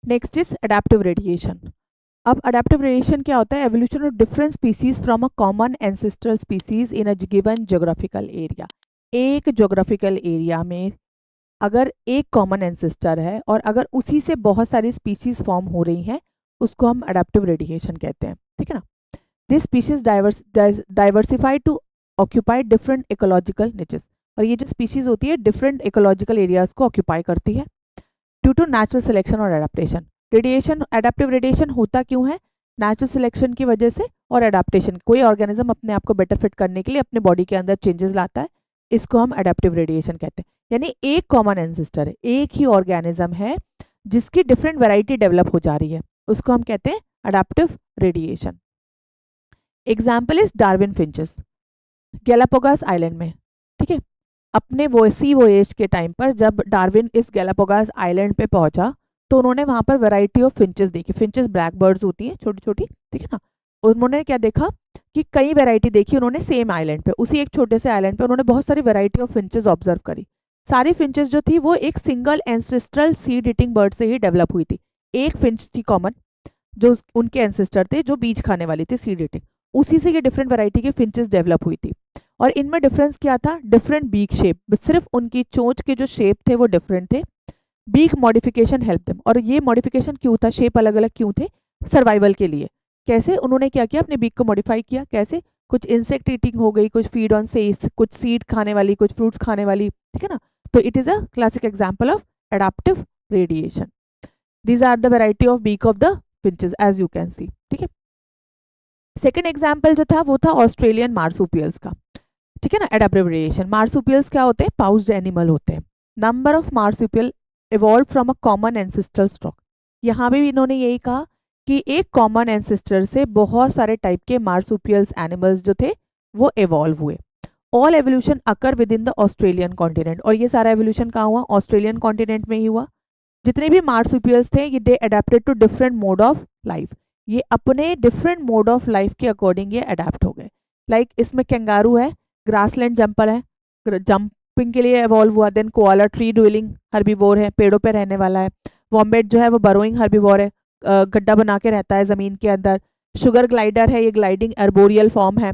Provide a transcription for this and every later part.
Next is adaptive radiation. अब adaptive radiation क्या होता है? Evolution of different species from a common ancestral species in a given geographical area. एक geographical area में अगर एक कॉमन एंसेस्टर है और अगर उसी से बहुत सारी स्पीशीज फॉर्म हो रही हैं, उसको हम अडेप्टिव रेडिएशन कहते हैं। ठीक है ना? This species diversify to occupy different ecological niches. और ये जो स्पीशीज होती है डिफरेंट इकोलॉजिकल एरियाज को ऑक्यूपाई करती है ड्यू टू नेचुरल सिलेक्शन और एडाप्टेशन। रेडिएशन, एडेप्टिव रेडिएशन होता क्यों है? नेचुरल सिलेक्शन की वजह से और एडाप्टेशन। कोई ऑर्गेनिज्म अपने आप को बेटर फिट करने के लिए अपने बॉडी के अंदर चेंजेस लाता है, इसको हम एडेप्टिव रेडिएशन कहते हैं। यानी एक कॉमन एंसेस्टर है, एक ही ऑर्गेनिज्म है जिसकी डिफरेंट वैरायटी डेवलप हो जा रही है, उसको हम कहते हैं adaptive radiation. Example is Darwin finches, Galapagos island में। ठीक है, अपने वो सी वोएज के टाइम पर जब डार्विन इस गैलापागोस आइलैंड पे पहुंचा तो उन्होंने वहां पर वैरायटी ऑफ फिंचेस देखी। फिंचेस ब्लैक बर्ड्स होती हैं, छोटी छोटी। ठीक है ना? उन्होंने क्या देखा कि कई वैरायटी देखी उन्होंने सेम आइलैंड पे, उसी एक छोटे से आइलैंड पे उन्होंने बहुत सारी वैरायटी ऑफ फिंचेस ऑब्जर्व करी। सारी फिंचेस जो थी वो एक single ancestral seed eating bird से ही डेवलप हुई थी। एक फिंच थी कॉमन, जो उनके एंसेस्टर थे, जो बीज खाने वाली थी, सीड ईटिंग। उसी से ये डिफरेंट वैरायटी के फिंचेस डेवलप हुई थी। और इनमें डिफरेंस क्या था? डिफरेंट बीक शेप, सिर्फ उनकी चोंच के जो शेप थे वो डिफरेंट थे। Beak modification help them. और ये मॉडिफिकेशन क्यों था, शेप अलग अलग क्यों थे? सर्वाइवल के लिए। कैसे उन्होंने क्या किया? अपने बीक को मॉडिफाई किया। कैसे? कुछ इंसेक्ट ईटिंग हो गई, कुछ फीड ऑन सेड्स, कुछ सीड खाने वाली, कुछ फ्रूट्स खाने वाली। ठीक है ना? तो it is a classic example of adaptive radiation. These are the variety of beak of the finches as you can see. ठीक है, सेकेंड एग्जाम्पल जो था वो था ऑस्ट्रेलियन मार्सुपियल्स का। ठीक है ना? Adaptive radiation. मार्सुपियल्स क्या होते हैं? पाउच्ड एनिमल होते हैं। Number of marsupial evolve from a common ancestral stock. यहाँ भी इन्होंने यही कहा कि एक कॉमन एंसेस्टर से बहुत सारे टाइप के मार्सुपियल्स एनिमल्स जो थे वो इवॉल्व हुए। All evolution occur with in the Australian continent. और ये सारा एवोल्यूशन कहाँ हुआ? ऑस्ट्रेलियन कॉन्टिनेंट में ही हुआ। जितने भी मार्सुपियल्स थे ये they adapted to different mode of life. ये अपने डिफरेंट मोड ऑफ लाइफ के अकॉर्डिंग ये अडेप्ट हो गए। लाइक इसमें कैंगारू है, ग्रासलैंड जंपर है, जंपिंग के लिए इवॉल्व हुआ। Then koala tree dwelling herbivore है, पेड़ों पे रहने वाला है। वॉम्बेट जो है वो बरोइंग हर्बीवोर है, गड्ढा बना के रहता है जमीन के अंदर। शुगर ग्लाइडर है, ये ग्लाइडिंग अर्बोरियल फॉर्म है,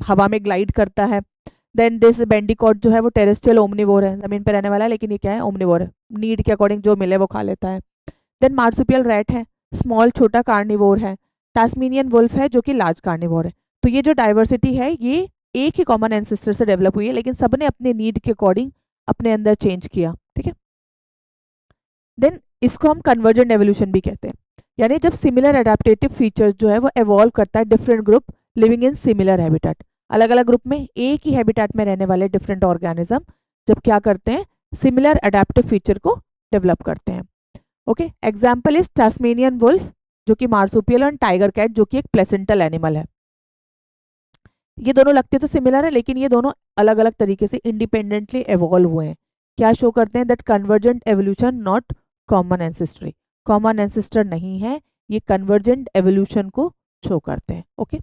हवा में ग्लाइड करता है। देन दिस बेंडिकॉट जो है वो टेरेस्ट्रियल ओमनिवोर है, जमीन पे रहने वाला है, लेकिन ये क्या है? ओमनिवोर है, नीड के अकॉर्डिंग जो मिले वो खा लेता है। देन मार्सुपियल रैट है, स्मॉल छोटा कार्निवोर है। टास्मेनियन वुल्फ है जो कि लार्ज कार्निवोर है। तो ये जो डाइवर्सिटी है ये एक ही कॉमन एंसेस्टर से डेवलप हुई है, लेकिन सबने अपने नीड के अकॉर्डिंग अपने अंदर चेंज किया। ठीक है, देन इसको हम कन्वर्जेंट एवोल्यूशन भी कहते हैं। यानी जब सिमिलर एडेप्टेटिव फीचर्स जो है वो एवॉल्व करता है different group living in similar habitat. अलग अलग ग्रुप में एक ही हैबिटेट में रहने वाले डिफरेंट ऑर्गेनिज्म जब क्या करते हैं? सिमिलर अडेप्टिव फीचर को डेवलप करते हैं। ओके, एग्जाम्पल इज टास्मेनियन वुल्फ जो कि मार्सुपियल, और टाइगर कैट जो कि एक प्लेसेंटल एनिमल है। ये दोनों लगते तो सिमिलर है, लेकिन ये दोनों अलग अलग तरीके से इंडिपेंडेंटली एवॉल्व हुए हैं। क्या शो करते हैं? That convergent evolution not common ancestry. Common ancestor नहीं है, ये कन्वर्जेंट एवोल्यूशन को शो करते हैं। ओके,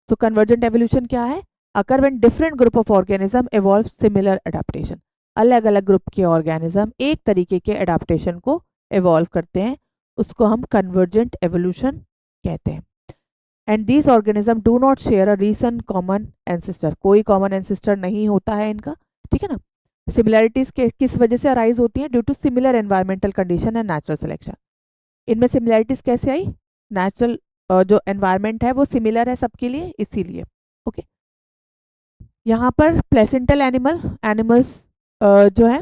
तो कन्वर्जेंट एवोल्यूशन क्या है? Occur when different group of organism evolve similar adaptation. अलग अलग ग्रुप के ऑर्गेनिज्म एक तरीके के अडेप्टेशन को इवॉल्व करते हैं, उसको हम कन्वर्जेंट एवोल्यूशन कहते हैं। And these organism do not share a recent common ancestor. कोई कॉमन एंसेस्टर नहीं होता है इनका। ठीक है ना? सिमिलैरिटीज के किस वजह से अराइज होती हैं? Due to similar environmental condition and natural selection. इनमें सिमिलैरिटीज कैसे आई? नेचुरल जो एनवायरमेंट है वो सिमिलर है सबके लिए, इसीलिए। ओके, यहाँ पर प्लेसेंटल एनिमल्स जो है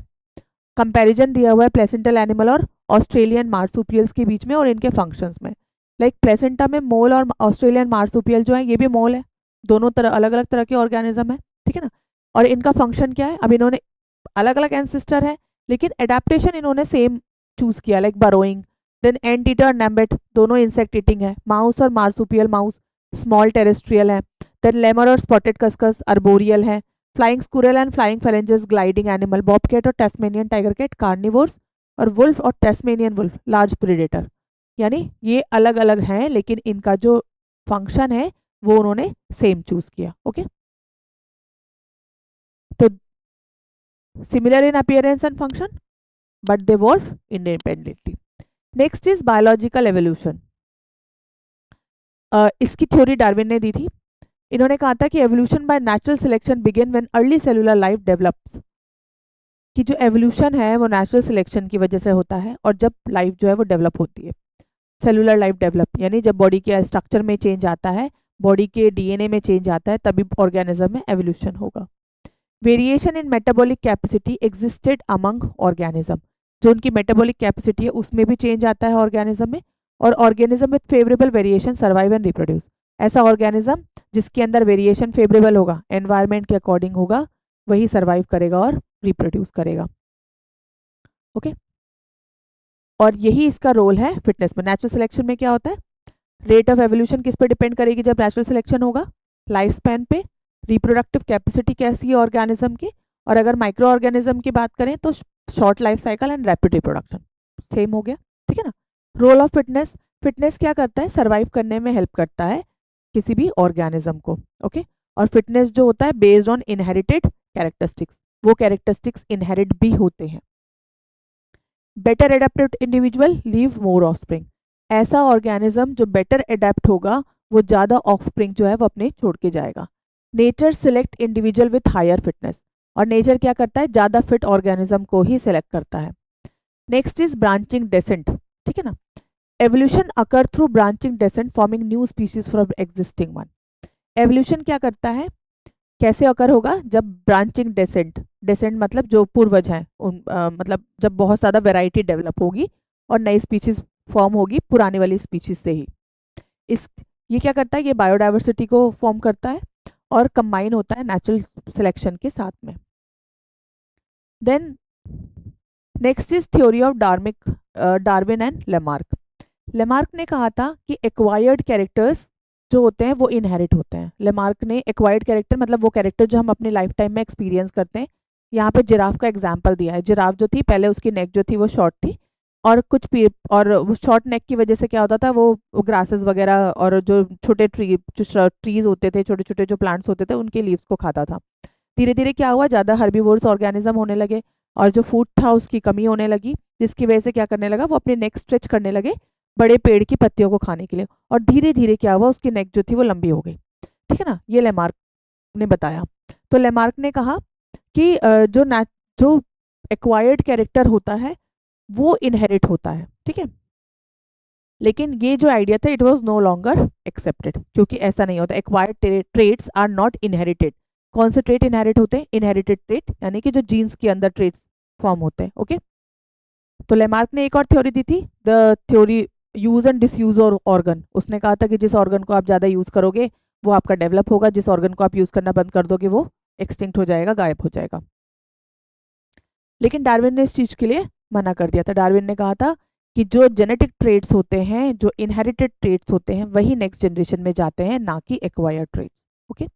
कंपैरिजन दिया हुआ है प्लेसेंटल एनिमल और ऑस्ट्रेलियन मार्सुपियल्स के बीच में और इनके फंक्शंस में। लाइक प्लेसेंटा में मोल और ऑस्ट्रेलियन मार्सुपियल जो है ये भी मोल है, दोनों तरह अलग अलग तरह के ऑर्गेनिज्म है। ठीक है ना? और इनका फंक्शन क्या है? अब इन्होंने अलग अलग एंसेस्टर है, लेकिन एडेप्टेशन इन्होंने सेम चूज किया, like burrowing. Then ant eater numbat दोनों इंसेक्ट ईटिंग है। माउस और मार्सुपियल माउस स्मॉल टेरेस्ट्रियल है। देन लेमर और स्पॉटेड कस्कस अर्बोरियल है। Flying squirrel and flying phalangers gliding animal. Bobcat और टेस्मेनियन टाइगर कैट कार्निवोर्स। और wolf और Tasmanian wolf large predator. यानी ये अलग अलग हैं, लेकिन इनका जो फंक्शन है वो उन्होंने सेम चूज किया। ओके, तो similar in appearance and function but they valve independently. Next is biological evolution. इसकी थ्योरी डार्विन ने दी थी। इन्होंने कहा था कि evolution by natural selection begin when early cellular life develops, कि जो एवोल्यूशन है वो नेचुरल सिलेक्शन की वजह से होता है और जब लाइफ जो है वो डेवलप होती है। सेलुलर लाइफ डेवलप यानी जब बॉडी के स्ट्रक्चर में चेंज आता है, बॉडी के डीएनए में चेंज आता है, तभी ऑर्गेनिज्म में एवोल्यूशन होगा। Variation in metabolic capacity existed among organism, जो उनकी मेटाबॉलिक कैपेसिटी है उसमें भी चेंज आता है ऑर्गेनिज्म में। और organism with favourable variation survive and reproduce, ऐसा ऑर्गेनिज्म जिसके अंदर वेरिएशन फेवरेबल होगा, एनवायरमेंट के अकॉर्डिंग होगा, वही सर्वाइव करेगा और रिप्रोड्यूस करेगा। ओके और यही इसका रोल है फिटनेस में। नेचुरल सिलेक्शन में क्या होता है, रेट ऑफ एवोल्यूशन किस पे डिपेंड करेगी जब नेचुरल सिलेक्शन होगा, लाइफ स्पैन पे, रिप्रोडक्टिव कैपेसिटी कैसी है ऑर्गेनिज्म की, और अगर माइक्रो ऑर्गेनिज्म की बात करें तो short life cycle and rapid reproduction. Same हो गया, ठीक है ना। रोल ऑफ फिटनेस, फिटनेस क्या करता है, सर्वाइव करने में हेल्प करता है किसी भी ऑर्गेनिज्म को। ओके और फिटनेस जो होता है बेस्ड ऑन इनहेरिटेड कैरेक्टरिस्टिक्स, वो कैरेक्टरिस्टिक्स इनहेरिट भी होते हैं। बेटर एडेप्टेड इंडिविजुअल लीव मोर ऑफस्प्रिंग, ऐसा ऑर्गेनिज्म जो बेटर एडेप्ट होगा वो ज़्यादा ऑफस्प्रिंग जो है वो अपने छोड़ के जाएगा। Nature select individual with higher fitness, और नेचर क्या करता है, ज़्यादा फिट ऑर्गेनिज्म को ही सिलेक्ट करता है। नेक्स्ट इज ब्रांचिंग डेसेंट, ठीक है ना। Evolution occur through branching descent forming new species from existing one. Evolution क्या करता है, कैसे अकर होगा, जब ब्रांचिंग डेसेंट, डेसेंट मतलब जो पूर्वज हैं मतलब जब बहुत ज़्यादा वैरायटी डेवलप होगी और नई स्पीशीज फॉर्म होगी पुरानी वाली स्पीशीज से ही। इस ये क्या करता है, ये बायोडाइवर्सिटी को फॉर्म करता है और कंबाइन होता है नेचुरल सिलेक्शन के साथ में। Then next is theory of Darwin and Lamarck. Lamarck ने कहा था कि एक्वायर्ड कैरेक्टर्स जो होते हैं वो इनहेरिट होते हैं। लेमार्क ने एक्वायर्ड कैरेक्टर मतलब वो कैरेक्टर जो हम अपनी लाइफ टाइम में एक्सपीरियंस करते हैं। यहाँ पे जिराफ का एग्जाम्पल दिया है। जिराफ जो थी पहले उसकी नेक जो थी वो शॉर्ट थी और और शॉर्ट नेक की वजह से क्या होता था, वो ग्रासेस वगैरह और जो छोटे ट्रीज होते थे, छोटे छोटे जो प्लांट्स होते थे उनके लीव्स को खाता था। धीरे धीरे क्या हुआ, ज़्यादा हर्बीवोर्स ऑर्गेनिज्म होने लगे और जो फूड था उसकी कमी होने लगी, जिसकी वजह से क्या करने लगा, वो अपनी नेक स्ट्रेच करने लगे बड़े पेड़ की पत्तियों को खाने के लिए, और धीरे धीरे क्या हुआ, उसकी नेक जो थी वो लंबी हो गई। ठीक है ना, ये लेमार्क ने बताया। तो लेमार्क ने कहा कि जो एक्वायर्ड कैरेक्टर होता है वो इनहेरिट होता है। ठीक है, लेकिन ये जो आइडिया था it was no longer accepted, क्योंकि ऐसा नहीं होता। Acquired traits are not inherited. कौन से ट्रेट इनहेरिट होते हैं, इनहेरिटेड ट्रेट, यानी कि जो जीन्स के अंदर ट्रेट्स फॉर्म होते हैं। ओके, तो लेमार्क ने एक और थ्योरी दी थी, the theory use and disuse और ऑर्गन। उसने कहा था कि जिस ऑर्गन को आप ज़्यादा यूज़ करोगे वो आपका डेवलप होगा, जिस ऑर्गन को आप यूज़ करना बंद कर दोगे वो एक्सटिंक्ट हो जाएगा, गायब हो जाएगा। लेकिन डार्विन ने इस चीज़ के लिए मना कर दिया था। डार्विन ने कहा था कि जो जेनेटिक ट्रेट्स होते हैं, जो इनहेरिटेड ट्रेट्स होते हैं, वही नेक्स्ट जनरेशन में जाते हैं, ना कि acquired traits. Okay,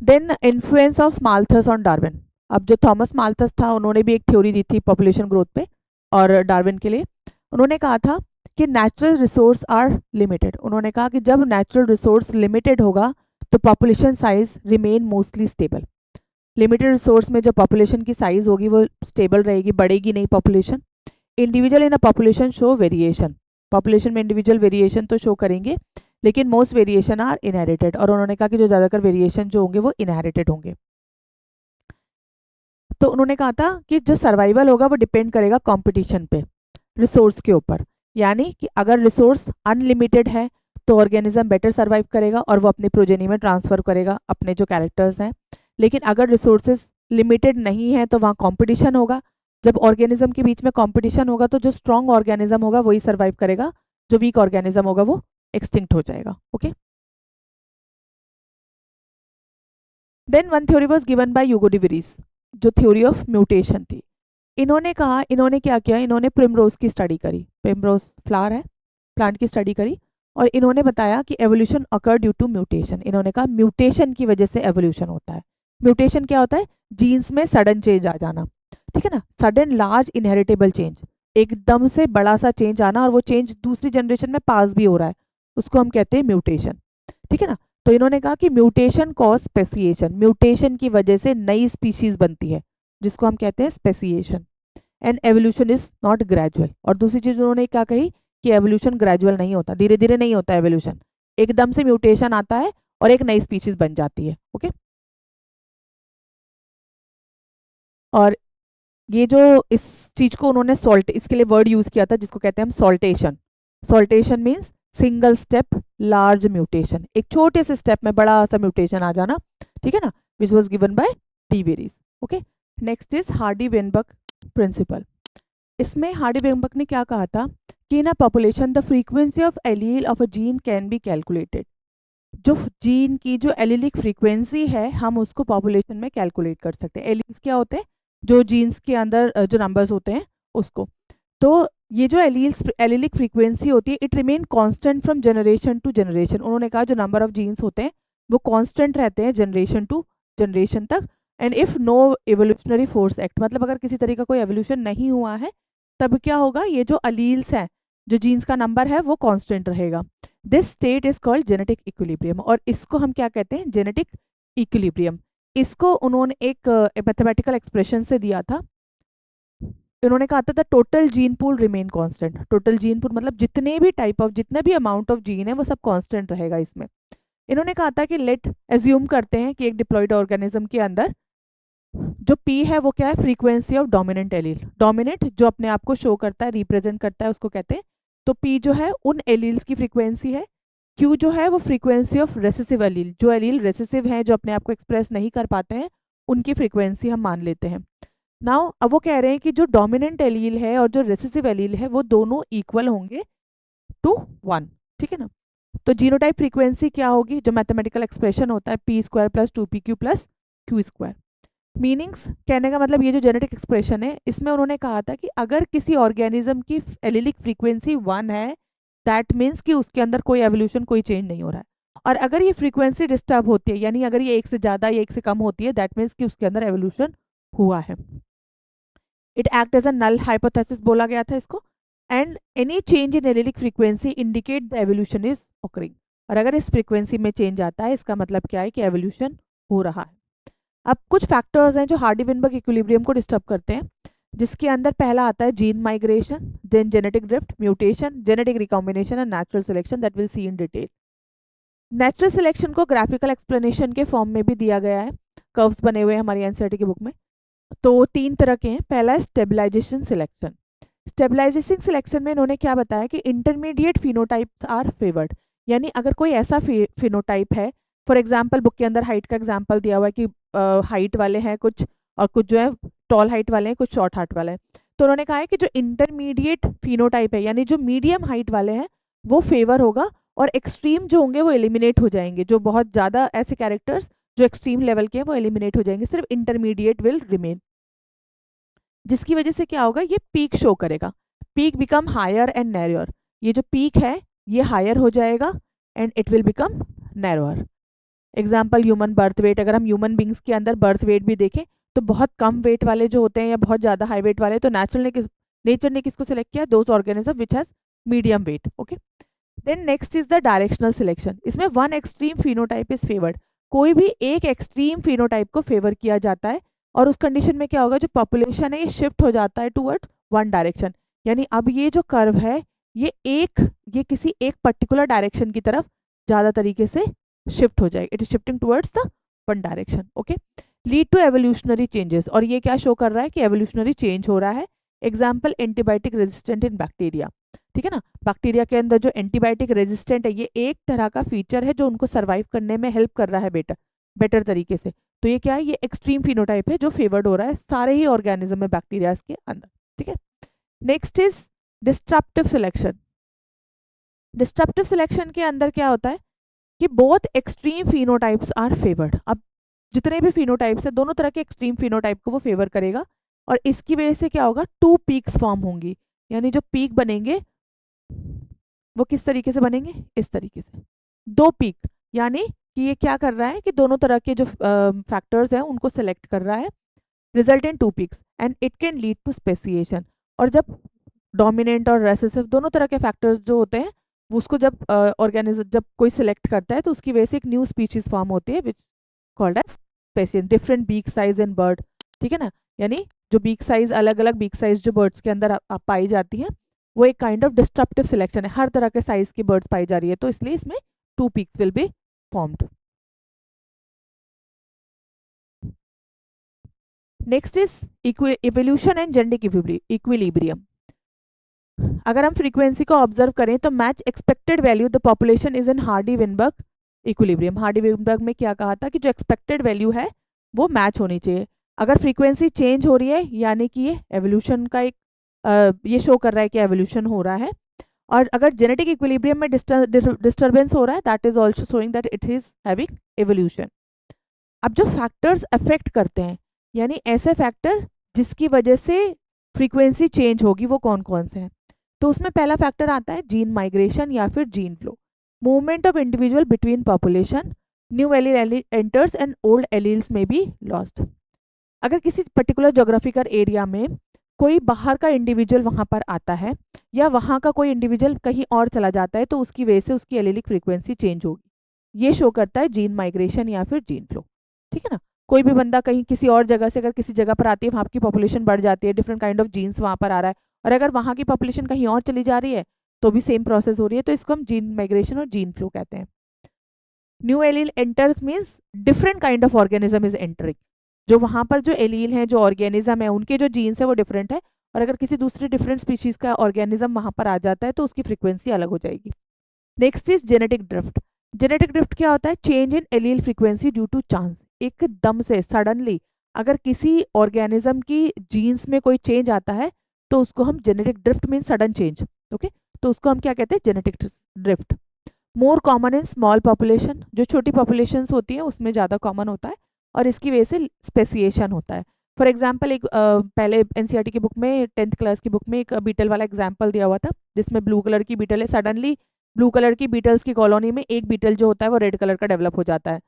then influence of Malthus on Darwin. अब जो थॉमस माल्थस था उन्होंने भी एक थ्योरी दी थी पॉपुलेशन ग्रोथ पे और डार्विन के लिए। उन्होंने कहा था कि नेचुरल रिसोर्स आर लिमिटेड। उन्होंने कहा कि जब नेचुरल रिसोर्स लिमिटेड होगा तो population size remain mostly stable. Limited resource में जो पॉपुलेशन की साइज होगी वो स्टेबल रहेगी, बढ़ेगी नहीं population. Individual in a population show variation, population में इंडिविजुअल वेरिएशन तो शो करेंगे, लेकिन मोस्ट वेरिएशन आर इनहेरिटेड। और उन्होंने कहा कि जो ज़्यादातर वेरिएशन जो होंगे वो इनहेरिटेड होंगे। तो उन्होंने कहा था कि जो सर्वाइवल होगा वो डिपेंड करेगा कंपटीशन पे, रिसोर्स के ऊपर। यानी कि अगर रिसोर्स अनलिमिटेड है तो ऑर्गेनिज्म बेटर सर्वाइव करेगा और वो अपनी प्रोजेनी में ट्रांसफर करेगा अपने जो कैरेक्टर्स हैं। लेकिन अगर रिसोर्सेज लिमिटेड नहीं है तो वहाँ कंपटीशन होगा। जब ऑर्गेनिज्म के बीच में कंपटीशन होगा तो जो स्ट्रॉन्ग ऑर्गेनिज्म होगा वही सर्वाइव करेगा, जो वीक ऑर्गेनिज्म होगा वो एक्सटिंक्ट हो जाएगा। Okay, then one theory was given by Hugo de Vries, जो थ्योरी ऑफ म्यूटेशन थी। इन्होंने कहा, इन्होंने क्या किया, इन्होंने प्रिमरोज की स्टडी करी, प्रिमरोज फ्लावर है, प्लांट की स्टडी करी, और इन्होंने बताया कि evolution occur due to mutation. इन्होंने कहा म्यूटेशन की वजह से एवोल्यूशन होता है। म्यूटेशन क्या होता है, जीन्स में सडन चेंज आ जाना। ठीक है ना, सडन लार्ज इनहेरिटेबल चेंज, एकदम से बड़ा सा चेंज आना और वो चेंज दूसरी जनरेशन में पास भी हो रहा है, उसको हम कहते हैं म्यूटेशन। ठीक है ना, तो इन्होंने कहा कि म्यूटेशन कॉज स्पेसिएशन, म्यूटेशन की वजह से नई स्पीशीज बनती है जिसको हम कहते हैं speciation. And evolution is not gradual. और दूसरी चीज उन्होंने क्या कही कि एवोल्यूशन ग्रेजुअल नहीं होता, धीरे धीरे नहीं होता एवोल्यूशन, एकदम से म्यूटेशन आता है और एक नई स्पीशीज बन जाती है। ओके, और ये जो इस चीज को उन्होंने सॉल्ट, इसके लिए वर्ड यूज किया था जिसको कहते हैं हम saltation. Saltation means single step large mutation, एक छोटे से स्टेप में बड़ा सा म्यूटेशन आ जाना, ठीक है ना, which was given by de Vries. Okay, next is Hardy Weinberg principle. इसमें हार्डी वेनबर्ग ने क्या कहा था कि in a population the frequency of allele of a gene can be calculated. जो जीन की जो एलिलिक फ्रीक्वेंसी है हम उसको पॉपुलेशन में कैलकुलेट कर सकते हैं। एलिल्स क्या होते हैं, जो जीन्स के अंदर जो नंबर्स होते हैं उसको। तो ये जो एलिलिक फ्रीक्वेंसी होती है it remain constant from generation to generation. उन्होंने कहा जो नंबर ऑफ जीन्स होते हैं वो कांस्टेंट रहते हैं जनरेशन टू जनरेशन तक। And if no evolutionary force act, मतलब अगर किसी तरीके का कोई एवोल्यूशन नहीं हुआ है तब क्या होगा, ये जो अलील्स हैं, जो जीन्स का नंबर है वो कांस्टेंट रहेगा। This state is called genetic equilibrium, और इसको हम क्या कहते हैं, जेनेटिक इक्विलिब्रियम। इसको उन्होंने एक मैथमेटिकल एक्सप्रेशन से दिया था। इन्होंने कहा था total gene pool remain constant. Total gene pool मतलब जितने भी टाइप ऑफ, जितने भी अमाउंट ऑफ जीन है वो सब कांस्टेंट रहेगा इसमें। इन्होंने कहा था कि लेट एज्यूम करते हैं कि एक डिप्लॉयड ऑर्गेनिज्म के अंदर जो पी है वो क्या है, frequency of dominant allele. Dominant जो अपने आप को शो करता है, रिप्रेजेंट करता है, उसको कहते हैं। तो पी जो है उन एलील्स की फ्रीक्वेंसी है। क्यू जो है वो फ्रीक्वेंसी ऑफ रेसेसिव एलील, जो एलील रेसेसिव हैं, जो अपने आप को एक्सप्रेस नहीं कर पाते हैं, उनकी फ्रीक्वेंसी हम मान लेते हैं। नाउ अब वो कह रहे हैं कि जो डोमिनेंट एलील है और जो रेसेसिव एलील है वो दोनों इक्वल होंगे टू 1, ठीक है ना। तो जीनोटाइप फ्रीक्वेंसी क्या होगी, जो मैथमेटिकल एक्सप्रेशन होता है P square plus 2pq plus Q square. Meanings कहने का मतलब ये जो जेनेटिक एक्सप्रेशन है इसमें उन्होंने कहा था कि अगर किसी ऑर्गेनिज्म की एलिलिक फ्रीक्वेंसी 1 है दैट मीन्स कि उसके अंदर कोई एवोल्यूशन, कोई चेंज नहीं हो रहा है। और अगर ये फ्रीक्वेंसी डिस्टर्ब होती है, यानी अगर ये एक से ज़्यादा या एक से कम होती है, दैट मीन्स कि उसके अंदर एवोल्यूशन हुआ है। It act as a null hypothesis बोला गया था इसको। And any change in allelic frequency indicate the evolution is occurring. और अगर इस फ्रीक्वेंसी में चेंज आता है इसका मतलब क्या है कि एवोल्यूशन हो रहा है। अब कुछ फैक्टर्स हैं जो हार्डी वेनबर्ग इक्विलिब्रियम को डिस्टर्ब करते हैं, जिसके अंदर पहला आता है gene migration, then genetic drift, mutation, genetic recombination and natural selection, that will see in detail. Natural selection को ग्राफिकल एक्सप्लेनेशन के फॉर्म में भी दिया गया है, कर्व्स बने हुए हैं हमारी एनसीईआरटी की बुक में। तो 3 तरह के हैं। पहला है स्टेबलाइजेशन सिलेक्शन। स्टेबलाइजेशन सिलेक्शन में इन्होंने क्या बताया कि इंटरमीडिएट फिनोटाइप्स आर फेवर्ड, यानी अगर कोई ऐसा फिनोटाइप है, फॉर एग्जांपल बुक के अंदर हाइट का एग्जांपल दिया हुआ है कि हाइट वाले हैं कुछ, और कुछ जो है टॉल हाइट वाले हैं, कुछ शॉर्ट हाइट वाले हैं। तो उन्होंने कहा है कि जो इंटरमीडिएट फिनोटाइप है, यानी जो मीडियम हाइट वाले हैं वो फेवर होगा, और एक्सट्रीम जो होंगे वो एलिमिनेट हो जाएंगे। जो बहुत ज़्यादा ऐसे कैरेक्टर्स जो एक्सट्रीम लेवल के हैं वो एलिमिनेट हो जाएंगे, सिर्फ इंटरमीडिएट विल रिमेन। जिसकी वजह से क्या होगा, ये पीक शो करेगा, peak become higher and narrower. ये जो पीक है ये हायर हो जाएगा and it will become narrower. Example human birth weight, अगर हम ह्यूमन बींग्स के अंदर बर्थ वेट भी देखें तो बहुत कम वेट वाले जो होते हैं या बहुत ज़्यादा हाई वेट वाले, तो नेचर ने किसको सिलेक्ट किया, those organism which has medium weight. Okay, then next is the directional selection. इसमें one extreme phenotype is favoured, कोई भी एक एक्सट्रीम फिनोटाइप को फेवर किया जाता है, और उस कंडीशन में क्या होगा, जो पॉपुलेशन है ये शिफ्ट हो जाता है टूवर्ड वन डायरेक्शन। यानी अब ये जो कर्व है ये किसी एक पर्टिकुलर डायरेक्शन की तरफ ज़्यादा तरीके से शिफ्ट हो जाएगी, it is shifting towards the one direction. Okay, lead to evolutionary changes, और ये क्या शो कर रहा है कि एवोल्यूशनरी चेंज हो रहा है। एग्जाम्पल एंटीबायोटिक रेजिस्टेंट इन बैक्टीरिया, ठीक है ना, बैक्टीरिया के अंदर जो एंटीबायोटिक रेजिस्टेंट है ये एक तरह का फीचर है जो उनको सर्वाइव करने में हेल्प कर रहा है बेटर तरीके से। तो ये क्या है, ये एक्सट्रीम फिनोटाइप है जो फेवर्ड हो रहा है सारे ही ऑर्गेनिज्म में बैक्टीरिया के अंदर, ठीक है। Next is disruptive selection. Disruptive selection के अंदर क्या होता है कि both extreme phenotypes are favoured. अब जितने भी फिनोटाइप्स है दोनों तरह के एक्सट्रीम फिनोटाइप को वो फेवर करेगा, और इसकी वजह से क्या होगा, 2 पीक्स फॉर्म होंगी। यानी जो पीक बनेंगे वो किस तरीके से बनेंगे, इस तरीके से 2 पीक। यानी कि ये क्या कर रहा है कि दोनों तरह के जो फैक्टर्स हैं उनको सेलेक्ट कर रहा है, result in 2 peaks and it can lead to speciation. और जब डोमिनेंट और रेसेसिव दोनों तरह के फैक्टर्स जो होते हैं उसको जब ऑर्गेनिज्म जब कोई सिलेक्ट करता है तो उसकी वजह से एक न्यू स्पीशीज फॉर्म होती है which called as speciation, different beak size in bird, ठीक है ना। यानी जो बीक साइज, अलग अलग बीक साइज जो बर्ड्स के अंदर पाई जाती है, वो एक काइंड ऑफ डिस्ट्रप्टिव सिलेक्शन है, हर तरह के साइज की बर्ड्स पाई जा रही है, तो इसलिए इसमें 2 peaks will be formed. Next is evolution and genetic equilibrium. अगर हम फ्रीक्वेंसी को ऑब्जर्व करें तो match expected value the population is in Hardy-Weinberg equilibrium. Hardy-Weinberg में क्या कहा था कि जो एक्सपेक्टेड वैल्यू है वो मैच होनी चाहिए। अगर फ्रीक्वेंसी चेंज हो रही है यानी कि ये एवोल्यूशन का एक ये शो कर रहा है कि एवोल्यूशन हो रहा है, और अगर जेनेटिक इक्विलिब्रियम में डिस्टर्बेंस हो रहा है, that is also showing that it is having evolution. अब जो फैक्टर्स अफेक्ट करते हैं, यानी ऐसे फैक्टर जिसकी वजह से फ्रीक्वेंसी चेंज होगी, वो कौन कौन से हैं, तो उसमें पहला फैक्टर आता है जीन माइग्रेशन या फिर gene flow, movement of individual between population, new allele enters and old alleles में बी लॉस्ट। अगर किसी पर्टिकुलर जोग्राफिकल एरिया में कोई बाहर का इंडिविजुअल वहाँ पर आता है या वहाँ का कोई इंडिविजुअल कहीं और चला जाता है, तो उसकी वजह से उसकी एलीलिक फ्रीक्वेंसी चेंज होगी। ये शो करता है जीन माइग्रेशन या फिर जीन फ्लो, ठीक है ना। कोई भी बंदा कहीं किसी और जगह से अगर किसी जगह पर आती है, वहाँ की पॉपुलेशन बढ़ जाती है, डिफरेंट काइंड ऑफ जीन्स वहाँ पर आ रहा है, और अगर वहाँ की पॉपुलेशन कहीं और चली जा रही है तो भी सेम प्रोसेस हो रही है, तो इसको हम जीन माइग्रेशन और जीन फ्लो कहते हैं। New allele enters means different kind of organism is entering. जो वहाँ पर जो एलील हैं, जो ऑर्गेनिज्म है, उनके जो जीन्स है वो डिफरेंट है, और अगर किसी दूसरी डिफरेंट स्पीशीज का ऑर्गेनिज्म वहाँ पर आ जाता है तो उसकी फ्रीक्वेंसी अलग हो जाएगी। Next is genetic drift. Genetic drift क्या होता है? Change in allele frequency due to chance. एकदम से सडनली अगर किसी ऑर्गेनिज्म की जीन्स में कोई चेंज आता है तो उसको हम genetic drift mean sudden change, okay, तो उसको हम क्या कहते हैं? Genetic drift. More common in small population, जो छोटी पॉपुलेशंस होती हैं उसमें ज़्यादा कॉमन होता है, और इसकी वजह से स्पेसिएशन होता है। फॉर एग्जाम्पल एक पहले एनसीईआरटी की बुक में 10th क्लास की बुक में एक बीटल वाला एग्जाम्पल दिया हुआ था, जिसमें ब्लू कलर की बीटल है, सडनली ब्लू कलर की बीटल्स की कॉलोनी में एक बीटल जो होता है वो रेड कलर का डेवलप हो जाता है,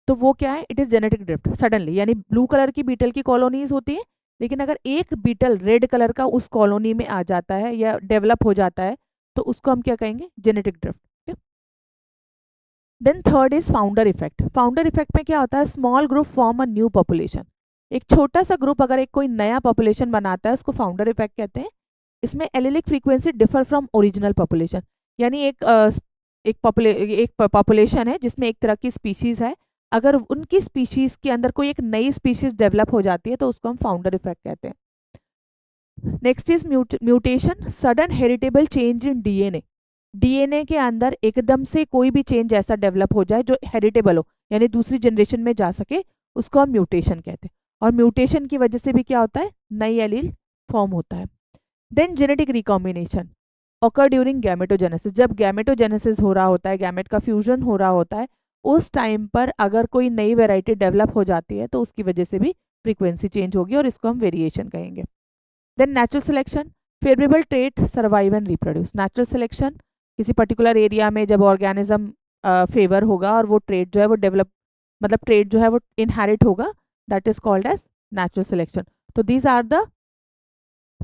तो वो क्या है? It is genetic drift suddenly, यानी ब्लू कलर की बीटल की कॉलोनीज होती है, लेकिन अगर एक बीटल रेड कलर का उस कॉलोनी में आ जाता है या डेवलप हो जाता है तो उसको हम क्या कहेंगे? Genetic drift. Then third is founder effect. Founder effect में क्या होता है? Small group form a new population. एक छोटा सा ग्रुप अगर एक कोई नया पॉपुलेशन बनाता है, उसको फाउंडर इफेक्ट कहते हैं। इसमें allylic frequency differ from original population, यानी एक पॉपुलेशन है जिसमें एक तरह की स्पीशीज है, अगर उनकी स्पीशीज के अंदर कोई एक नई स्पीशीज डेवलप हो जाती है तो उसको हम फाउंडर इफेक्ट कहते हैं। Next is mutation, sudden heritable change in DNA. DNA के अंदर एकदम से कोई भी चेंज ऐसा डेवलप हो जाए जो हेरिटेबल हो, यानी दूसरी जनरेशन में जा सके, उसको हम म्यूटेशन कहते हैं। और म्यूटेशन की वजह से भी क्या होता है? नई एलील फॉर्म होता है। Then genetic recombination occur during gametogenesis. जब गैमेटोजेनेसिस हो रहा होता है, गैमेट का फ्यूजन हो रहा होता है, उस टाइम पर अगर कोई नई वेराइटी डेवलप हो जाती है तो उसकी वजह से भी फ्रीक्वेंसी चेंज होगी, और इसको हम वेरिएशन कहेंगे। Then natural selection, favourable trait survive and reproduce. Natural selection, किसी पर्टिकुलर एरिया में जब ऑर्गेनिज्म फेवर होगा और वो ट्रेट जो है वो डेवलप, मतलब ट्रेट जो है वो इनहेरिट होगा, that is called as natural selection. तो these are the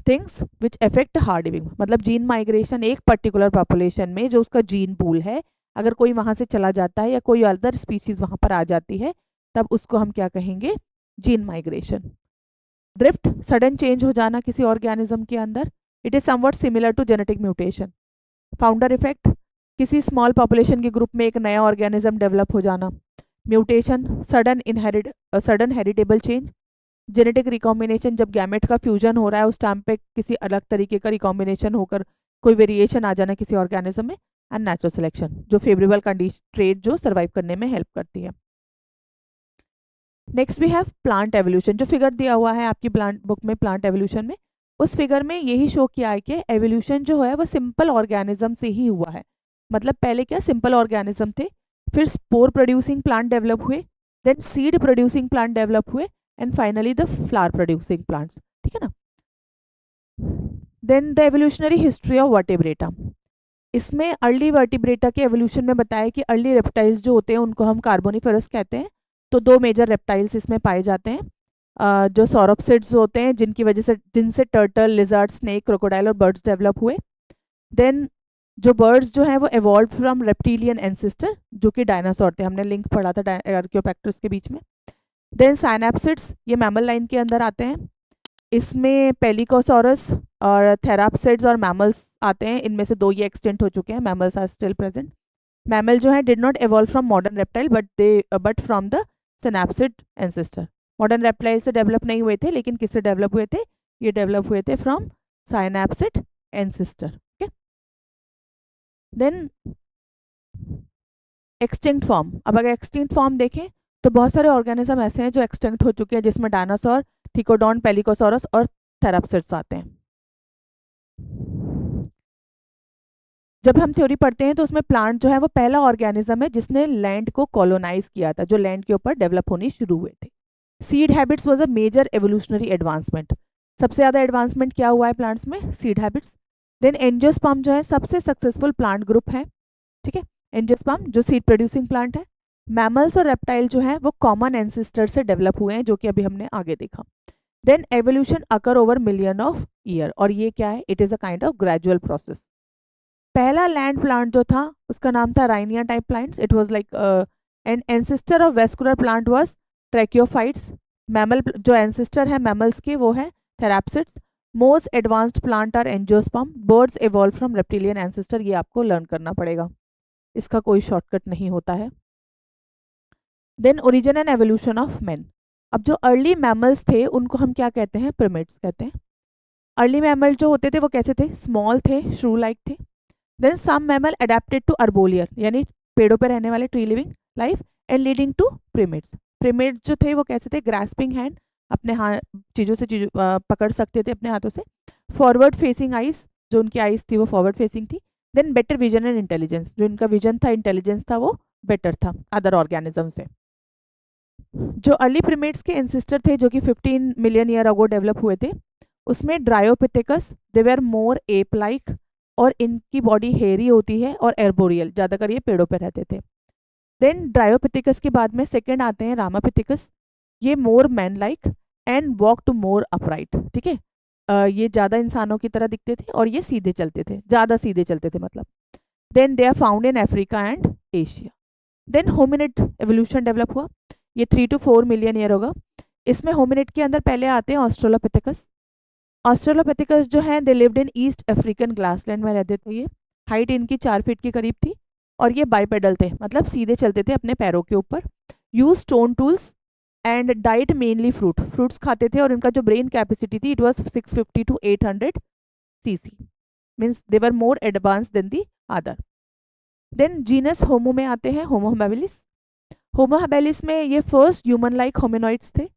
things which affect Hardy Weinberg, मतलब जीन माइग्रेशन, एक पर्टिकुलर पॉपुलेशन में जो उसका जीन पूल है, अगर कोई वहाँ से चला जाता है या कोई अदर स्पीशीज वहाँ पर आ जाती है, तब उसको हम क्या कहेंगे? Gene migration. Drift, sudden change हो जाना किसी ऑर्गेनिज्म के अंदर, it is something similar to genetic mutation. Founder effect, किसी स्मॉल पॉपुलेशन के ग्रुप में एक नया ऑर्गेनिज्म डेवलप हो जाना। Mutation, sudden heritable change. Genetic recombination, जब गैमेट का फ्यूजन हो रहा है उस टाइम पे किसी अलग तरीके का रिकॉम्बिनेशन होकर कोई वेरिएशन आ जाना किसी ऑर्गेनिज्म में। एंड नेचुरल सिलेक्शन, जो फेवरेबल कंडीशन ट्रेट जो सर्वाइव करने में हेल्प करती है। Next we have plant evolution. जो फिगर दिया हुआ है आपकी प्लांट बुक में, प्लांट एवोल्यूशन में, उस फिगर में यही शो किया है कि एवोल्यूशन जो है वो सिंपल ऑर्गेनिज्म से ही हुआ है। मतलब पहले क्या सिंपल ऑर्गेनिज्म थे, फिर स्पोर प्रोड्यूसिंग प्लांट डेवलप हुए, then seed producing plant develop हुए, and finally the flower producing plants, ठीक है ना। Then the evolutionary history of vertebrata. इसमें अर्ली वर्टिब्रेटा के एवोल्यूशन में बताया कि अर्ली रेप्टाइल्स जो होते हैं उनको हम कार्बोनिफेरस कहते हैं। तो दो मेजर रेप्टाइल्स इसमें पाए जाते हैं, जो सॉरोप्सिड्स होते हैं, जिनकी वजह से जिनसे टर्टल, लिजर्ड, स्नेक, क्रोकोडाइल और बर्ड्स डेवलप हुए। देन जो बर्ड्स जो हैं वो एवॉल्व फ्रॉम रेप्टिलियन एंसेस्टर, जो कि डायनासोर थे, हमने लिंक पढ़ा था आर्कियोपैक्टर्स के बीच में। देन साइनैप्सिड्स, ये मैमल लाइन के अंदर आते हैं। इसमें पेलिकोसॉरस और थेराप्सिड्स और मैमल्स आते हैं। इनमें से 2 ये एक्सटेंट हो चुके हैं, mammals are still present. Mammal जो है did not evolve from modern reptile but from the synapsid ancestor. Modern reptile से डेवलप नहीं हुए थे, लेकिन किससे डेवलप हुए थे? ये डेवलप हुए थे from synapsid ancestor. Okay, then extinct form. अब अगर एक्सटिंक्ट फॉर्म देखें तो बहुत सारे ऑर्गेनिज्म ऐसे हैं जो एक्सटिंक्ट हो चुके हैं, जिसमें डायनासोर, थिकोडॉन, पेलिकोसॉरस और थेराप्सिड्स आते हैं। जब हम थ्योरी पढ़ते हैं तो उसमें प्लांट जो है वो पहला ऑर्गेनिज्म है जिसने लैंड को कॉलोनाइज किया था, जो लैंड के ऊपर डेवलप होनी शुरू हुए थे। Seed habits was a major evolutionary advancement. सबसे ज़्यादा एडवांसमेंट क्या हुआ है प्लांट्स में? Seed habits. देन एंजियोस्पर्म जो है सबसे सक्सेसफुल प्लांट ग्रुप है, ठीक है, एंजियोस्पर्म जो सीड प्रोड्यूसिंग प्लांट है। मैमल्स और रेप्टाइल जो है वो कॉमन एंसेस्टर से डेवलप हुए हैं, जो कि अभी हमने आगे देखा। Then evolution occur over million of year, और ये क्या है? It is a kind of gradual process. पहला लैंड प्लांट जो था उसका नाम था Rhynia type plants. It was like an ancestor of vascular plant was tracheophytes. Mammal जो एंसेस्टर है मैमल्स के वो है therapsids. Most advanced plant are angiosperm. Birds evolve from reptilian ancestor. ये आपको लर्न करना पड़ेगा, इसका कोई शॉर्टकट नहीं होता है। Then origin and evolution of man. अब जो अर्ली मैमल्स थे उनको हम क्या कहते हैं? प्रिमेट्स कहते हैं। अर्ली मैमल जो होते थे वो कैसे थे? स्मॉल थे, श्रू लाइक थे। Then some mammal adapted to arboreal, यानी पेड़ों पर रहने वाले, tree living life, and leading to primates. Primates जो थे वो कैसे थे? ग्रास्पिंग हैंड, अपने हाथ चीज़ों से पकड़ सकते थे अपने हाथों से। फॉरवर्ड फेसिंग आइज, जो उनकी आइज थी वो फॉरवर्ड फेसिंग थी। Then better vision and intelligence, जो इनका विजन था, इंटेलिजेंस था, वो बेटर था अदर ऑर्गेनिज्म से। जो अर्ली प्रिमेट्स के एंसेस्टर थे जो कि 15 मिलियन ईयर अगो डेवलप हुए थे, उसमें Dryopithecus, they were more ape like, और इनकी बॉडी हेयरी होती है, और एर्बोरियल, ज़्यादातर ये पेड़ों पर रहते थे। देन ड्रायोपिथेकस के बाद में सेकंड आते हैं रामापिथेकस। ये more man like and walk to more upright, ठीक है। ये ज़्यादा इंसानों की तरह दिखते थे और ये सीधे चलते थे, ज़्यादा सीधे चलते थे मतलब। Then they are found in Africa and Asia. Then hominid evolution develop हुआ, ये 3 to 4 मिलियन ईयर होगा। इसमें होमिनिड के अंदर पहले आते हैं ऑस्ट्रेलोपिथेकस। ऑस्ट्रेलोपिथेकस जो है दे lived in east African grassland में रहते थे ये। हाइट इनकी 4 फीट के करीब थी, और ये बाइपेडल थे, मतलब सीधे चलते थे अपने पैरों के ऊपर। Use stone tools and diet mainly fruits खाते थे, और इनका जो ब्रेन कैपेसिटी थी it was 650 to 800 cc, means they were more advance than the other. Then genus Homo में आते हैं होमो हैबिलिस। होमो हैबिलिस में ये फर्स्ट ह्यूमन लाइक होमिनॉइड्स थे।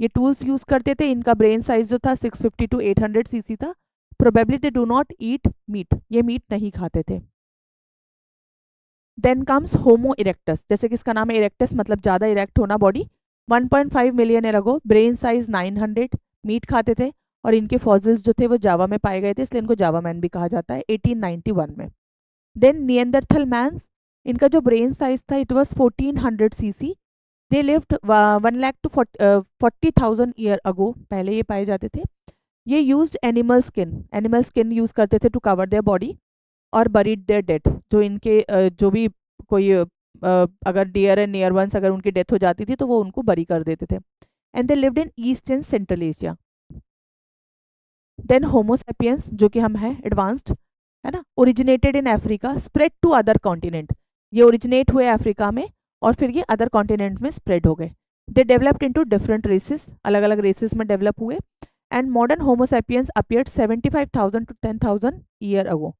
ये टूल्स यूज करते थे। इनका ब्रेन साइज जो था 650 to 800 सीसी था। Probably they do not eat meat, ये मीट नहीं खाते थे। देन कम्स होमो इरेक्टस, जैसे कि इसका नाम है इरेक्टस, मतलब ज़्यादा इरेक्ट होना body. 1.5 million year ago, brain size 900, meat खाते थे, और इनके फॉसिल्स जो थे वो जावा में पाए गए थे, इसलिए इनको जावा मैन भी कहा जाता है 1891 में। देन नियंदरथल मैंस, इनका जो ब्रेन साइज था it was 1400 cc. They lived 1 lakh to 40,000 year ago, पहले ये पाए जाते थे। ये यूज्ड एनिमल स्किन यूज करते थे टू कवर देयर बॉडी, और बरीड देयर डेड, जो इनके जो भी कोई अगर डियर एंड नियर वंस अगर उनकी डेथ हो जाती थी तो वो उनको बरी कर देते थे। And they lived in east and central Asia. Then Homo sapiens, जो कि हम हैं एडवांस्ड, है ना, originated in Africa, spread to other continent. ये ओरिजिनेट हुए अफ्रीका में और फिर ये अदर कॉन्टिनेंट में स्प्रेड हो गए। They developed into different races, अलग अलग रेसेस में डेवलप हुए। And modern Homo sapiens appeared 75,000 to 10,000 year ago.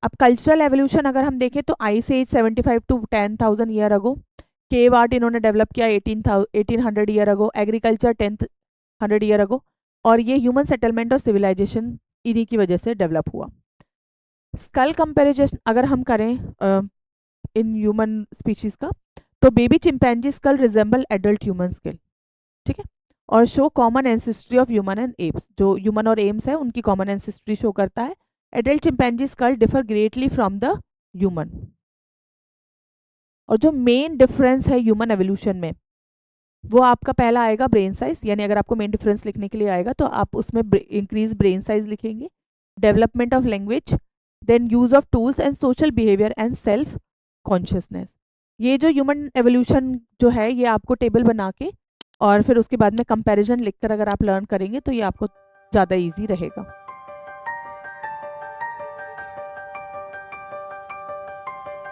अब कल्चरल एवोल्यूशन अगर हम देखें तो ice age 75 to 10,000 year ago. Cave art इन्होंने डेवलप किया 1800 year ago. Agriculture 1000 year ago, और ये ह्यूमन सेटलमेंट और सिविलाइजेशन इन्हीं की वजह से डेवलप हुआ। स्कल कंपेरिजन अगर हम करें इन ह्यूमन स्पीशीज का, तो baby chimpanzee skull resemble adult human skull, ठीक है, और show common ancestry of human and apes. जो ह्यूमन और एम्स है उनकी कॉमन एंसेस्ट्री शो करता है। Adult chimpanzee skull differ greatly from the human. और जो मेन डिफरेंस है ह्यूमन एवोल्यूशन में, वो आपका पहला आएगा ब्रेन साइज, यानी अगर आपको मेन डिफरेंस लिखने के लिए आएगा तो आप उसमें इंक्रीज ब्रेन साइज लिखेंगे। Development of language, then use of tools and social behaviour and self consciousness. ये जो ह्यूमन एवोल्यूशन जो है ये आपको टेबल बना के और फिर उसके बाद में कंपैरिजन लिखकर अगर आप लर्न करेंगे तो ये आपको ज़्यादा ईजी रहेगा।